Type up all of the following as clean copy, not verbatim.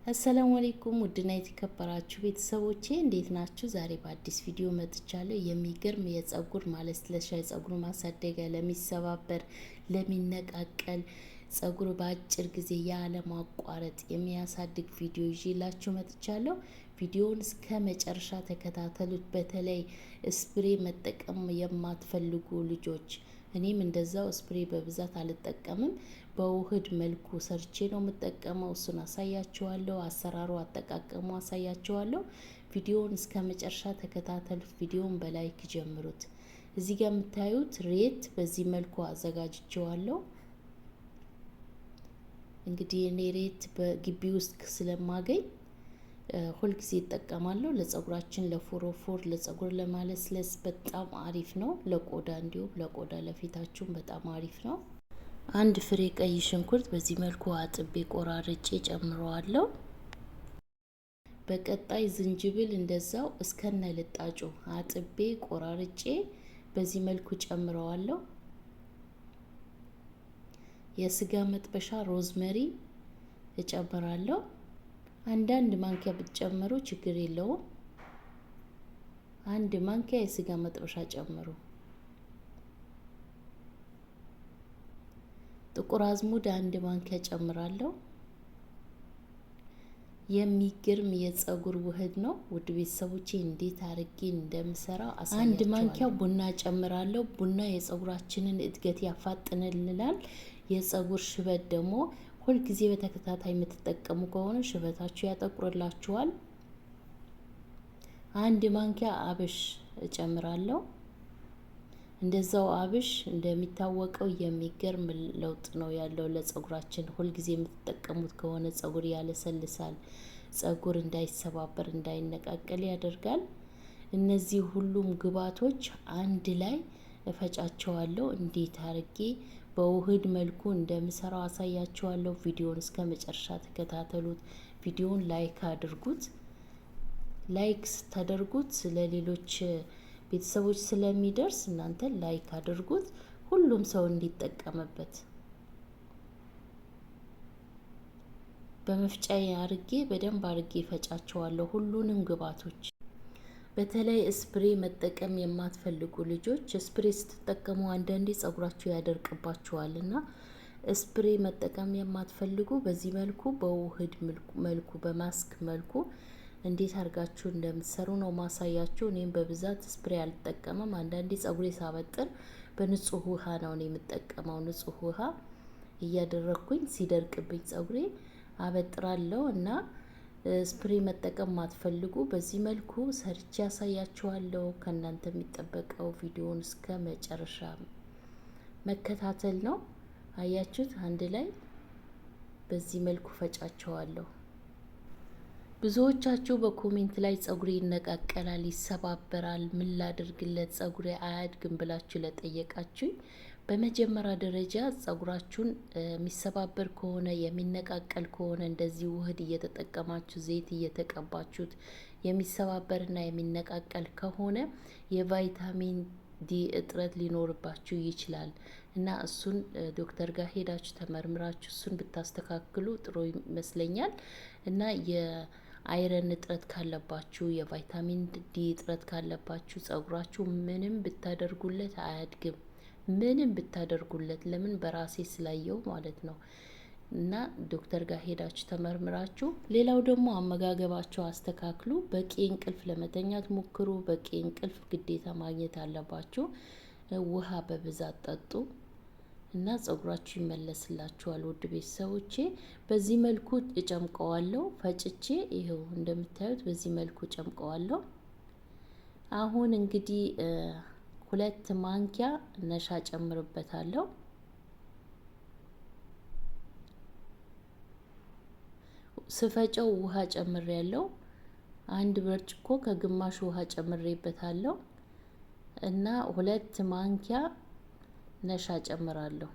አሰላሙ አለይኩም ውድና የተከበራችሁ ቤተሰቦቼ እንዴት ናችሁ? ዛሬ በአዲስ ቪዲዮ መጥቻለሁ። የሚገርም የጸጉር ማለስለሻ፣ የጸጉር ማሳደጊያ፣ ለሚሰባበር ለሚነቃቀል ጸጉር በአጭር ጊዜ ያለማቋረጥ የሚያሳድግ ቪዲዮ ይዤላችሁ መጥቻለሁ። ቪዲዮውን እስከ መጨረሻ ተከታተሉት። በተለይ ስፕሬ መጠቀም የማትፈልጉ ልጆች፣ እኔም እንደዛው ስፕሬ በብዛት አልጠቀምም። በውህድ መልኩ ሰርቼ ነው የምጠቀመው። እሱን አሳያችኋለሁ። አሰራሩ፣ አጠቃቀሙ አሳያችኋለሁ። ቪዲዮውን እስከ መጨረሻ ተከታተሉት። ቪዲዮውን በላይክ ጀምሩት። እዚህ ጋር የምታዩት ሬት በዚህ መልኩ አዘጋጅቼዋለሁ። እንግዲህ እኔ ሬት በግቢ ውስጥ ስለማገኝ ሁልጊዜ እጠቀማለሁ። ለጸጉራችን፣ ለፎሮፎር፣ ለጸጉር ለማለስለስ በጣም አሪፍ ነው። ለቆዳ እንዲሁም ለቆዳ ለፊታችሁም በጣም አሪፍ ነው። አንድ ፍሬ ቀይ ሽንኩርት በዚህ መልኩ አጥቤ ቆራርጬ ጨምረዋለሁ። በቀጣይ ዝንጅብል እንደዛው እስከነ ልጣጩ አጥቤ ቆራርጬ በዚህ መልኩ ጨምረዋለሁ። የስጋ መጥበሻ ሮዝመሪ እጨምራለሁ። አንዳንድ ማንኪያ ብትጨምሩ ችግር የለውም። አንድ ማንኪያ የስጋ መጥበሻ ጨምሩ። ጥቁር አዝሙድ አንድ ማንኪያ ጨምራለሁ። የሚገርም የጸጉር ውህድ ነው። ውድ ቤተሰቦቼ እንዴት አርጌ እንደምሰራ አሳያችኋለሁ። አንድ ማንኪያ ቡና ጨምራለሁ። ቡና የጸጉራችንን እድገት ያፋጥንልናል። የጸጉር ሽበት ደግሞ ሁልጊዜ በተከታታይ የምትጠቀሙ ከሆነ ሽበታችሁ ያጠቁርላችኋል። አንድ ማንኪያ አብሽ እጨምራለሁ። እንደዛው አብሽ እንደሚታወቀው የሚገርም ለውጥ ነው ያለው ለጸጉራችን። ሁልጊዜ የምትጠቀሙት ከሆነ ጸጉር ያለሰልሳል፣ ጸጉር እንዳይሰባበር እንዳይነቃቀል ያደርጋል። እነዚህ ሁሉም ግብአቶች አንድ ላይ እፈጫቸዋለሁ። እንዴት አርጌ በውህድ መልኩ እንደምሰራው አሳያችኋለሁ። ቪዲዮውን እስከ መጨረሻ ተከታተሉት። ቪዲዮውን ላይክ አድርጉት። ላይክ ስታደርጉት ለሌሎች ቤተሰቦች ስለሚደርስ እናንተ ላይክ አድርጉት፣ ሁሉም ሰው እንዲጠቀምበት። በመፍጫዬ አርጌ በደንብ አርጌ ፈጫቸዋለሁ ሁሉንም ግብአቶች። በተለይ ስፕሬ መጠቀም የማትፈልጉ ልጆች ስፕሬ ስትጠቀሙ አንዳንዴ ጸጉራችሁ ያደርቅባችኋልና ስፕሬ መጠቀም የማትፈልጉ በዚህ መልኩ በውህድ መልኩ በማስክ መልኩ እንዴት አርጋችሁ እንደምትሰሩ ነው ማሳያችሁ። እኔም በብዛት ስፕሬ አልጠቀምም። አንዳንዴ ጸጉሬ ሳበጥር በንጹህ ውሃ ነው የምጠቀመው። ንጹህ ውሃ እያደረኩኝ ሲደርቅብኝ ጸጉሬ አበጥራለሁ። እና ስፕሬ መጠቀም ማትፈልጉ በዚህ መልኩ ሰርቼ ያሳያችኋለሁ። ከእናንተ የሚጠበቀው ቪዲዮውን እስከ መጨረሻ መከታተል ነው። አያችሁት? አንድ ላይ በዚህ መልኩ ፈጫቸዋለሁ። ብዙዎቻችሁ በኮሜንት ላይ ጸጉሬ ይነቃቀላል፣ ይሰባበራል፣ ምን ላድርግለት ጸጉሬ አያድግም ብላችሁ ለጠየቃችሁኝ፣ በመጀመሪያ ደረጃ ጸጉራችሁን የሚሰባበር ከሆነ የሚነቃቀል ከሆነ እንደዚህ ውህድ እየተጠቀማችሁ ዘይት እየተቀባችሁት የሚሰባበርና የሚነቃቀል ከሆነ የቫይታሚን ዲ እጥረት ሊኖርባችሁ ይችላል እና እሱን ዶክተር ጋር ሄዳችሁ ተመርምራችሁ እሱን ብታስተካክሉ ጥሩ ይመስለኛል። እና የአይረን እጥረት ካለባችሁ፣ የቫይታሚን ዲ እጥረት ካለባችሁ ጸጉራችሁ ምንም ብታደርጉለት አያድግም። ምንም ብታደርጉለት፣ ለምን በራሴ ስላየው ማለት ነው። እና ዶክተር ጋር ሄዳችሁ ተመርምራችሁ። ሌላው ደግሞ አመጋገባችሁ አስተካክሉ። በቂ እንቅልፍ ለመተኛት ሞክሩ። በቂ እንቅልፍ ግዴታ ማግኘት አለባችሁ። ውሃ በብዛት ጠጡ እና ጸጉራችሁ ይመለስላችኋል። ውድ ቤተሰቦቼ በዚህ መልኩ እጨምቀዋለሁ። ፈጭቼ ይሄው እንደምታዩት በዚህ መልኩ እጨምቀዋለሁ። አሁን እንግዲህ 2 ማንኪያ ነሻ ጨምርበታለሁ። ስፈጨው ውሃ ጨምሬያለሁ። 1 ብርጭቆ ከግማሽ ውሃ ጨምሬበታለሁ እና 2 ማንኪያ ነሻ ጨምራለሁ።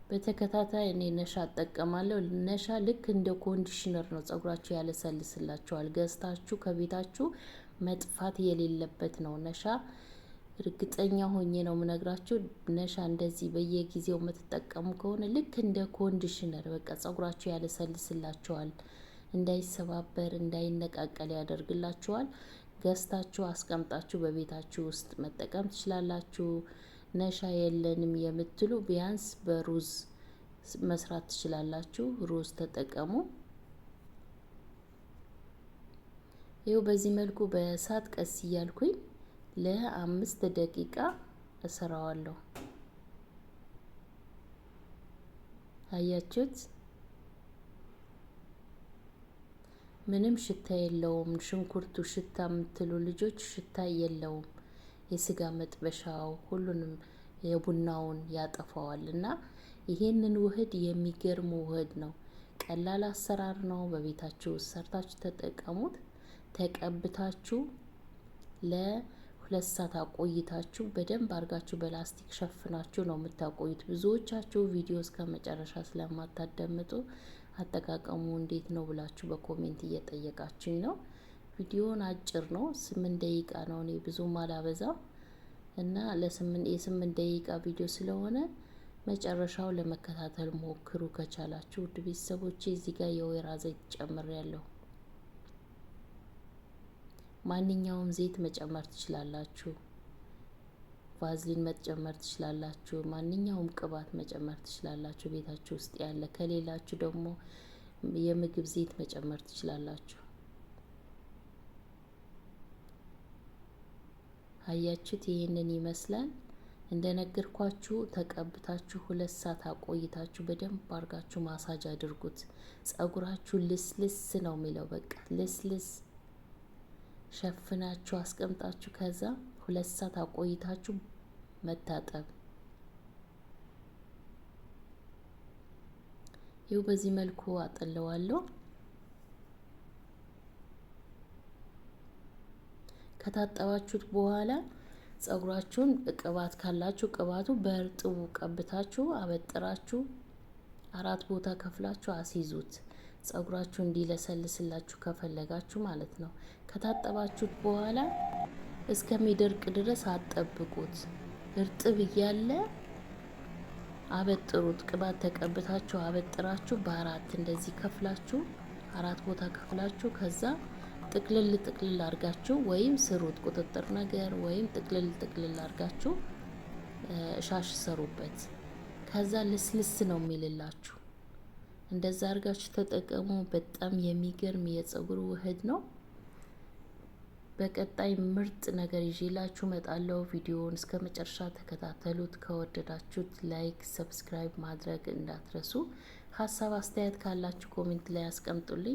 በተከታታይ እኔ ነሻ እጠቀማለሁ። ነሻ ልክ እንደ ኮንዲሽነር ነው፣ ጸጉራችሁ ያለሰልስላችኋል። ገዝታችሁ ከቤታችሁ መጥፋት የሌለበት ነው ነሻ። እርግጠኛ ሆኜ ነው የምነግራችሁ። ነሻ እንደዚህ በየጊዜው የምትጠቀሙ ከሆነ ልክ እንደ ኮንዲሽነር በቃ ጸጉራችሁ ያለሰልስላችኋል፣ እንዳይሰባበር እንዳይነቃቀል ያደርግላችኋል። ገዝታችሁ አስቀምጣችሁ በቤታችሁ ውስጥ መጠቀም ትችላላችሁ። ነሻ የለንም የምትሉ ቢያንስ በሩዝ መስራት ትችላላችሁ። ሩዝ ተጠቀሙ። ይኸው በዚህ መልኩ በእሳት ቀስ እያልኩኝ ለ5 ደቂቃ እሰራዋለሁ። አያችሁት? ምንም ሽታ የለውም። ሽንኩርቱ ሽታ የምትሉ ልጆች ሽታ የለውም። የስጋ መጥበሻው ሁሉንም የቡናውን ያጠፋዋል። እና ይሄንን ውህድ የሚገርም ውህድ ነው። ቀላል አሰራር ነው። በቤታችሁ ሰርታችሁ ተጠቀሙት። ተቀብታችሁ ለ2 ሰዓት አቆይታችሁ በደንብ አድርጋችሁ በላስቲክ ሸፍናችሁ ነው የምታቆዩት። ብዙዎቻችሁ ቪዲዮ እስከ መጨረሻ ስለማታዳምጡ አጠቃቀሙ እንዴት ነው ብላችሁ በኮሜንት እየጠየቃችሁኝ ነው። ቪዲዮን አጭር ነው፣ 8 ደቂቃ ነው። እኔ ብዙም አላበዛም እና የ8 ደቂቃ ቪዲዮ ስለሆነ መጨረሻው ለመከታተል ሞክሩ ከቻላችሁ። ውድ ቤተሰቦቼ እዚህ ጋር የወይራ ዘይት ጨምሬያለሁ። ማንኛውም ዘይት መጨመር ትችላላችሁ። ቫዝሊን መጨመር ትችላላችሁ። ማንኛውም ቅባት መጨመር ትችላላችሁ ቤታችሁ ውስጥ ያለ። ከሌላችሁ ደግሞ የምግብ ዘይት መጨመር ትችላላችሁ። አያችሁት? ይሄንን ይመስላል። እንደነገርኳችሁ ተቀብታችሁ 2 ሰዓት አቆይታችሁ በደንብ አድርጋችሁ ማሳጅ አድርጉት። ጸጉራችሁ ልስልስ ነው የሚለው በቃ ልስልስ ሸፍናችሁ አስቀምጣችሁ ከዛ 2 ሰዓት አቆይታችሁ መታጠብ። ይኸው በዚህ መልኩ አጠለዋለሁ። ከታጠባችሁት በኋላ ጸጉራችሁን ቅባት ካላችሁ ቅባቱ በእርጥቡ ቀብታችሁ አበጥራችሁ 4 ቦታ ከፍላችሁ አስይዙት። ጸጉራችሁ እንዲለሰልስላችሁ ከፈለጋችሁ ማለት ነው። ከታጠባችሁት በኋላ እስከሚደርቅ ድረስ አጠብቁት። እርጥብ እያለ አበጥሩት። ቅባት ተቀብታችሁ አበጥራችሁ በ4 እንደዚህ ከፍላችሁ 4 ቦታ ከፍላችሁ ከዛ ጥቅልል አርጋችሁ ወይም ስሩት ቁጥጥር ነገር ወይም ጥቅልል አርጋችሁ ሻሽ ሰሩበት። ከዛ ልስልስ ነው የሚልላችሁ። እንደዛ አርጋችሁ ተጠቀሙ። በጣም የሚገርም የጸጉር ውህድ ነው። በቀጣይ ምርጥ ነገር ይዤላችሁ መጣለሁ። ቪዲዮውን እስከ መጨረሻ ተከታተሉት። ከወደዳችሁት ላይክ፣ ሰብስክራይብ ማድረግ እንዳትረሱ። ሀሳብ አስተያየት ካላችሁ ኮሜንት ላይ አስቀምጡልኝ።